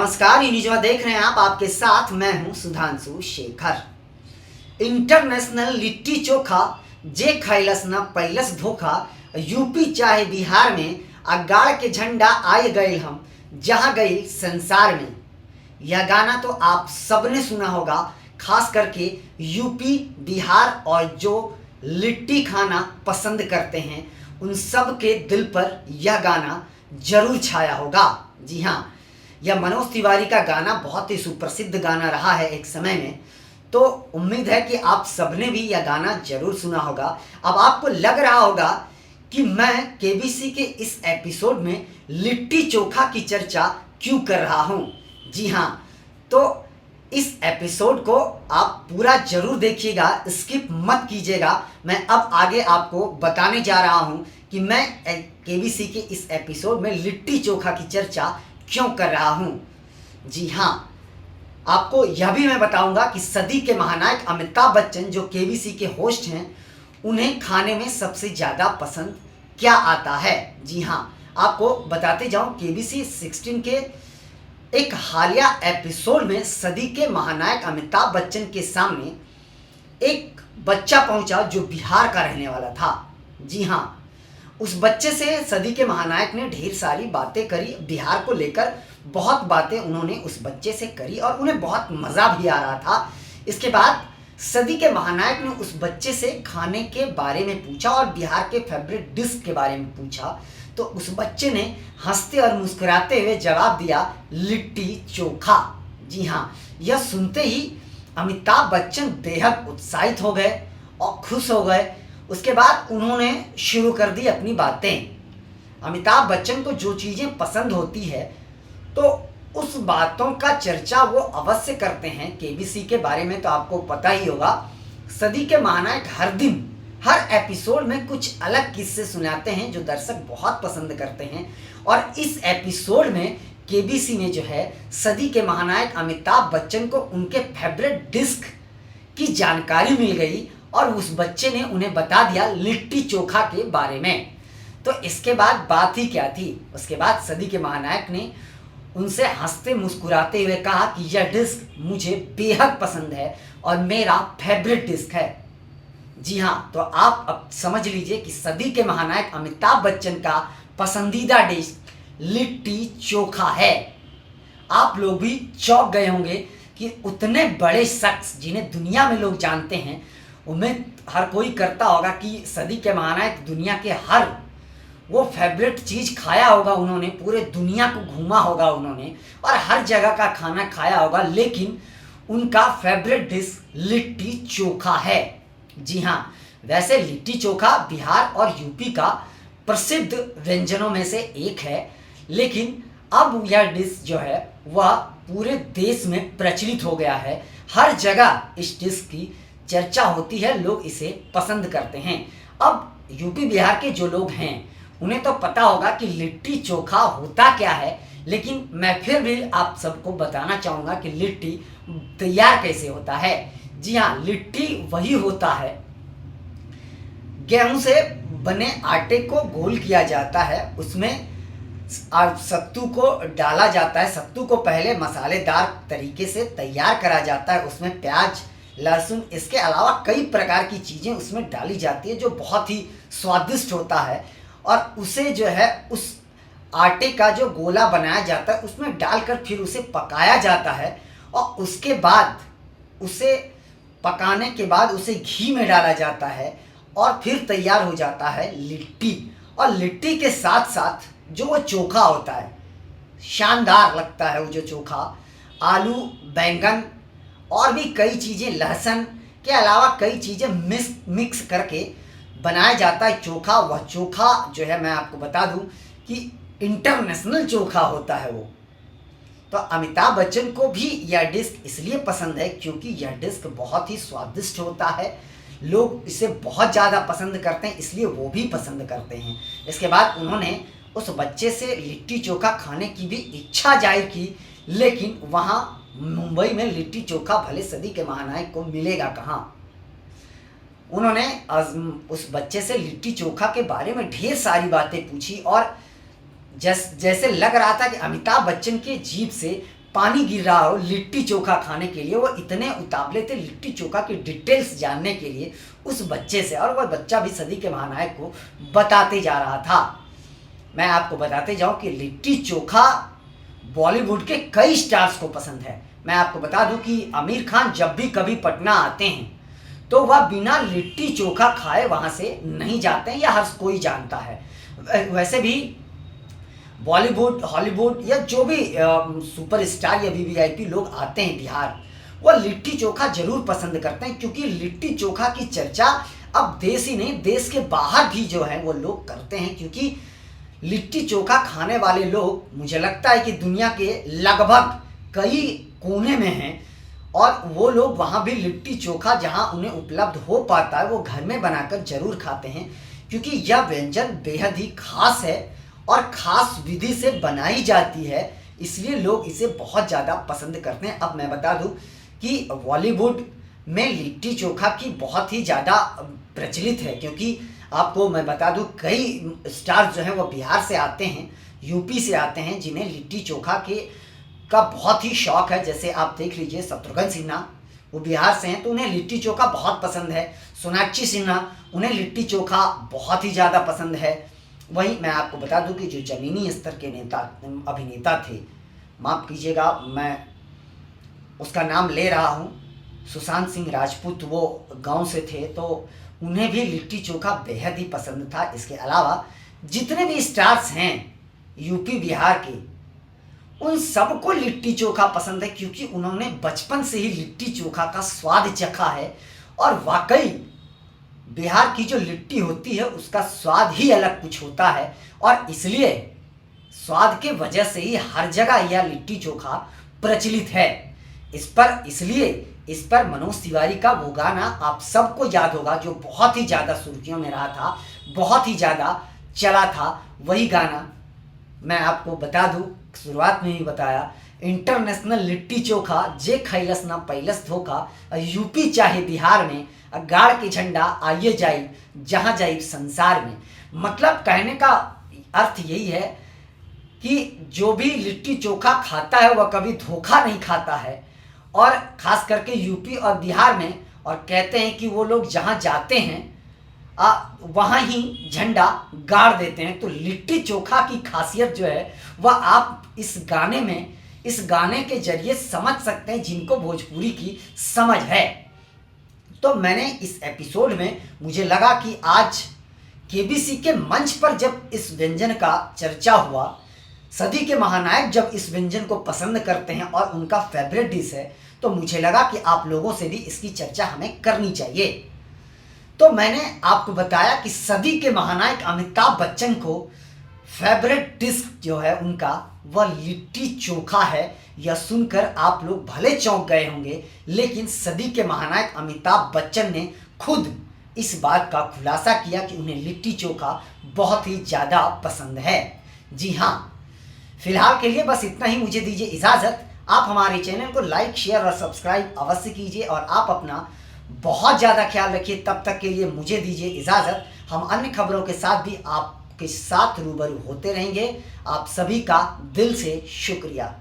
नमस्कार, ये न्यूज़ देख रहे हैं आप। आपके साथ मैं हूं सुधांशु शेखर। इंटरनेशनल लिट्टी चोखा जे खैलस न पैलस धोखा, यूपी चाहे बिहार में अगाड़ के झंडा आए गए हम जहां गए संसार में। यह गाना तो आप सबने सुना होगा, खास करके यूपी बिहार और जो लिट्टी खाना पसंद करते हैं उन सब के दिल पर यह गाना जरूर छाया होगा। जी हाँ, यह मनोज तिवारी का गाना बहुत ही सुप्रसिद्ध गाना रहा है एक समय में। तो उम्मीद है कि आप सबने भी यह गाना जरूर सुना होगा। अब आपको लग रहा होगा कि मैं केबीसी के इस एपिसोड में लिट्टी चोखा की चर्चा क्यों कर रहा हूँ। जी हाँ, तो इस एपिसोड को आप पूरा जरूर देखिएगा, स्किप मत कीजिएगा। मैं अब आगे आपको बताने जा रहा हूँ कि मैं केबीसी के इस एपिसोड में लिट्टी चोखा की चर्चा क्यों कर रहा हूँ। जी हाँ, आपको यह भी मैं बताऊंगा कि सदी के महानायक अमिताभ बच्चन जो केबीसी के होस्ट हैं, उन्हें खाने में सबसे ज़्यादा पसंद क्या आता है। जी हाँ, आपको बताते जाऊं, केबीसी 16 के एक हालिया एपिसोड में सदी के महानायक अमिताभ बच्चन के सामने एक बच्चा पहुंचा जो बिहार का रहने वाला था। जी हाँ, उस बच्चे से सदी के महानायक ने ढेर सारी बातें करी, बिहार को लेकर बहुत बातें उन्होंने उस बच्चे से करी और उन्हें बहुत मज़ा भी आ रहा था। इसके बाद सदी के महानायक ने उस बच्चे से खाने के बारे में पूछा और बिहार के फेवरेट डिश के बारे में पूछा। तो उस बच्चे ने हंसते और मुस्कुराते हुए जवाब दिया, लिट्टी चोखा। जी हाँ, यह सुनते ही अमिताभ बच्चन बेहद उत्साहित हो गए और खुश हो गए। उसके बाद उन्होंने शुरू कर दी अपनी बातें। अमिताभ बच्चन को जो चीज़ें पसंद होती है तो उस बातों का चर्चा वो अवश्य करते हैं। केबीसी के बारे में तो आपको पता ही होगा, सदी के महानायक हर दिन हर एपिसोड में कुछ अलग किस्से सुनाते हैं जो दर्शक बहुत पसंद करते हैं। और इस एपिसोड में केबीसी ने जो है सदी के महानायक अमिताभ बच्चन को उनके फेवरेट डिश की जानकारी मिल गई और उस बच्चे ने उन्हें बता दिया लिट्टी चोखा के बारे में। तो इसके बाद बात ही क्या थी। उसके बाद सदी के महानायक ने उनसे हंसते मुस्कुराते हुए कहा कि यह डिश मुझे बेहद पसंद है और मेरा फेवरेट डिश है। जी हाँ, तो आप अब समझ लीजिए कि सदी के महानायक अमिताभ बच्चन का पसंदीदा डिश लिट्टी चोखा है। आप लोग भी चौंक गए होंगे कि उतने बड़े शख्स जिन्हें दुनिया में लोग जानते हैं, उम्मीद हर कोई करता होगा कि सदी के महानायक दुनिया के हर वो फेवरेट चीज़ खाया होगा उन्होंने, पूरे दुनिया को घूमा होगा उन्होंने और हर जगह का खाना खाया होगा, लेकिन उनका फेवरेट डिश लिट्टी चोखा है। जी हाँ, वैसे लिट्टी चोखा बिहार और यूपी का प्रसिद्ध व्यंजनों में से एक है, लेकिन अब यह डिश जो है वह पूरे देश में प्रचलित हो गया है। हर जगह इस डिश की चर्चा होती है, लोग इसे पसंद करते हैं। अब यूपी बिहार के जो लोग हैं उन्हें तो पता होगा कि लिट्टी चोखा होता क्या है, लेकिन मैं फिर भी आप सबको बताना चाहूँगा कि लिट्टी तैयार कैसे होता है। जी हाँ, लिट्टी वही होता है, गेहूं से बने आटे को गोल किया जाता है, उसमें सत्तू को डाला जाता है। सत्तू को पहले मसालेदार तरीके से तैयार करा जाता है, उसमें प्याज, लहसुन, इसके अलावा कई प्रकार की चीज़ें उसमें डाली जाती है जो बहुत ही स्वादिष्ट होता है। और उसे जो है उस आटे का जो गोला बनाया जाता है उसमें डालकर फिर उसे पकाया जाता है और उसके बाद उसे पकाने के बाद उसे घी में डाला जाता है और फिर तैयार हो जाता है लिट्टी। और लिट्टी के साथ साथ जो वो चोखा होता है, शानदार लगता है वो जो चोखा, आलू, बैंगन और भी कई चीज़ें, लहसुन के अलावा कई चीज़ें मिक्स करके बनाया जाता है चोखा। वह चोखा जो है मैं आपको बता दूं कि इंटरनेशनल चोखा होता है वो। तो अमिताभ बच्चन को भी यह डिश इसलिए पसंद है क्योंकि यह डिश बहुत ही स्वादिष्ट होता है, लोग इसे बहुत ज़्यादा पसंद करते हैं, इसलिए वो भी पसंद करते हैं। इसके बाद उन्होंने उस बच्चे से लिट्टी चोखा खाने की भी इच्छा जाहिर की, लेकिन वहाँ मुंबई में लिट्टी चोखा भले सदी के महानायक को मिलेगा कहाँ। उन्होंने उस बच्चे से लिट्टी चोखा के बारे में ढेर सारी बातें पूछी और जैसे लग रहा था कि अमिताभ बच्चन की जीभ से पानी गिर रहा हो लिट्टी चोखा खाने के लिए, वो इतने उतावले थे लिट्टी चोखा की डिटेल्स जानने के लिए उस बच्चे से, और वह बच्चा भी सदी के महानायक को बताते जा रहा था। मैं आपको बताते जाऊं कि लिट्टी चोखा बॉलीवुड के कई स्टार्स को पसंद है। मैं आपको बता दूं कि आमिर खान जब भी कभी पटना आते हैं तो वह बिना लिट्टी चोखा खाए वहाँ से नहीं जाते हैं, या हर कोई जानता है। वैसे भी बॉलीवुड, हॉलीवुड या जो भी सुपरस्टार या वीवीआईपी लोग आते हैं बिहार, वह लिट्टी चोखा जरूर पसंद करते हैं, क्योंकि लिट्टी चोखा की चर्चा अब देश ही नहीं देश के बाहर भी जो है वो लोग करते हैं। क्योंकि लिट्टी चोखा खाने वाले लोग मुझे लगता है कि दुनिया के लगभग कई कोने में हैं, और वो लोग वहाँ भी लिट्टी चोखा जहाँ उन्हें उपलब्ध हो पाता है वो घर में बनाकर जरूर खाते हैं, क्योंकि यह व्यंजन बेहद ही खास है और ख़ास विधि से बनाई जाती है, इसलिए लोग इसे बहुत ज़्यादा पसंद करते हैं। अब मैं बता दूं कि बॉलीवुड में लिट्टी चोखा की बहुत ही ज़्यादा प्रचलित है, क्योंकि आपको मैं बता दूं कई स्टार जो हैं वो बिहार से आते हैं, यूपी से आते हैं, जिन्हें लिट्टी चोखा का बहुत ही शौक़ है। जैसे आप देख लीजिए शत्रुघ्न सिन्हा, वो बिहार से हैं तो उन्हें लिट्टी चोखा बहुत पसंद है। सोनाक्षी सिन्हा, उन्हें लिट्टी चोखा बहुत ही ज़्यादा पसंद है। वहीं मैं आपको बता दूं कि जो ज़मीनी स्तर के अभिनेता थे, माफ़ कीजिएगा मैं उसका नाम ले रहा हूं, सुशांत सिंह राजपूत, वो गांव से थे तो उन्हें भी लिट्टी चोखा बेहद ही पसंद था। इसके अलावा जितने भी स्टार्स हैं यूपी बिहार के, उन सबको लिट्टी चोखा पसंद है, क्योंकि उन्होंने बचपन से ही लिट्टी चोखा का स्वाद चखा है। और वाकई बिहार की जो लिट्टी होती है उसका स्वाद ही अलग कुछ होता है, और इसलिए स्वाद के वजह से ही हर जगह यह लिट्टी चोखा प्रचलित है। इस पर मनोज तिवारी का वो गाना आप सबको याद होगा, जो बहुत ही ज़्यादा सुर्खियों में रहा था, बहुत ही ज़्यादा चला था। वही गाना मैं आपको बता दूं, शुरुआत में ही बताया, इंटरनेशनल लिट्टी चोखा जे खैलस ना पैलस धोखा, यूपी चाहे बिहार में गाड़ के झंडा आइए जाई जहाँ जाई संसार में। मतलब कहने का अर्थ यही है कि जो भी लिट्टी चोखा खाता है वह कभी धोखा नहीं खाता है, और ख़ास करके यूपी और बिहार में, और कहते हैं कि वो लोग जहाँ जाते हैं वहाँ ही झंडा गाड़ देते हैं। तो लिट्टी चोखा की खासियत जो है वह आप इस गाने के जरिए समझ सकते हैं, जिनको भोजपुरी की समझ है। तो मैंने इस एपिसोड में मुझे लगा कि आज केबीसी के मंच पर जब इस व्यंजन का चर्चा हुआ, सदी के महानायक जब इस व्यंजन को पसंद करते हैं और उनका फेवरेट डिश है, तो मुझे लगा कि आप लोगों से भी इसकी चर्चा हमें करनी चाहिए। तो मैंने आपको बताया कि सदी के महानायक अमिताभ बच्चन को फेवरेट डिश जो है उनका वह लिट्टी चोखा है। यह सुनकर आप लोग भले चौंक गए होंगे, लेकिन सदी के महानायक अमिताभ बच्चन ने खुद इस बात का खुलासा किया कि उन्हें लिट्टी चोखा बहुत ही ज़्यादा पसंद है। जी हाँ, फिलहाल के लिए बस इतना ही, मुझे दीजिए इजाज़त। आप हमारे चैनल को लाइक, शेयर और सब्सक्राइब अवश्य कीजिए, और आप अपना बहुत ज़्यादा ख्याल रखिए। तब तक के लिए मुझे दीजिए इजाज़त। हम अन्य खबरों के साथ भी आपके साथ रूबरू होते रहेंगे। आप सभी का दिल से शुक्रिया।